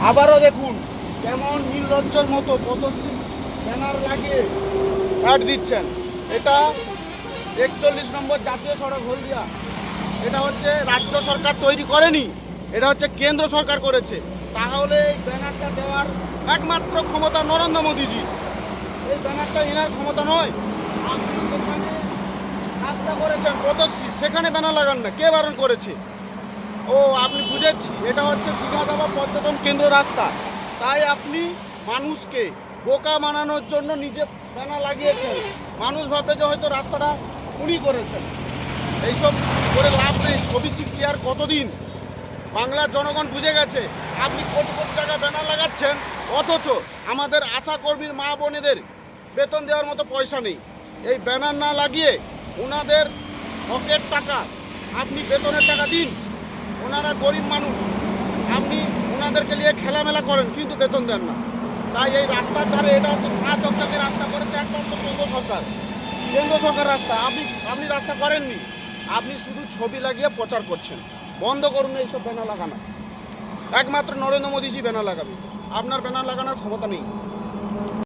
আবারও দেখুন কেমন নির্লজ্জর মতো পদশ্রী ব্যানার লাগিয়ে অ্যাড দিচ্ছেন। এটা 41 নম্বর জাতীয় সড়ক হলদিয়া। এটা হচ্ছে রাজ্য সরকার তৈরি করেনি, এটা হচ্ছে কেন্দ্র সরকার করেছে। তাহলে এই ব্যানারটা দেওয়ার একমাত্র ক্ষমতা নরেন্দ্র মোদীজি। এই ব্যানারটা এনার ক্ষমতা নয়। আপনি যেখানে রাস্তা করেছেন পদশ্রী, সেখানে ব্যানার লাগান না, কে বারণ করেছে? ও আপনি বুঝেছি, এটা হচ্ছে দীঘা দাবা পর্যটন কেন্দ্র রাস্তা, তাই আপনি মানুষকে বোকা বানানোর জন্য নিজে ব্যানার লাগিয়েছেন। মানুষ ভাবে যে হয়তো রাস্তাটা উনি করেছেন। এইসব করে লাভ নেই। ছবি চিপকি আর কতদিন? বাংলার জনগণ বুঝে গেছে আপনি কোটি কোটি টাকা ব্যানার লাগাচ্ছেন, অথচ আমাদের আশাকর্মীর মা বোনেদের বেতন দেওয়ার মতো পয়সা নেই। এই ব্যানার না লাগিয়ে ওনাদের হকের টাকা, আপনি বেতনের টাকা দিন। ওনারা গরিব মানুষ, আপনি ওনাদেরকে নিয়ে খেলামেলা করেন কিন্তু বেতন দেন না। তাই এই রাস্তার ধারে, এটা হচ্ছে 5 অঞ্চলের রাস্তা করেছে একমাত্র কেন্দ্র সরকার। কেন্দ্র সরকার রাস্তা আপনি রাস্তা করেননি। আপনি শুধু ছবি লাগিয়ে প্রচার করছেন। বন্ধ করুন এইসব ব্যানার লাগানো। একমাত্র নরেন্দ্র মোদীজি ব্যানার লাগাবে, আপনার ব্যানার লাগানোর ক্ষমতা নেই।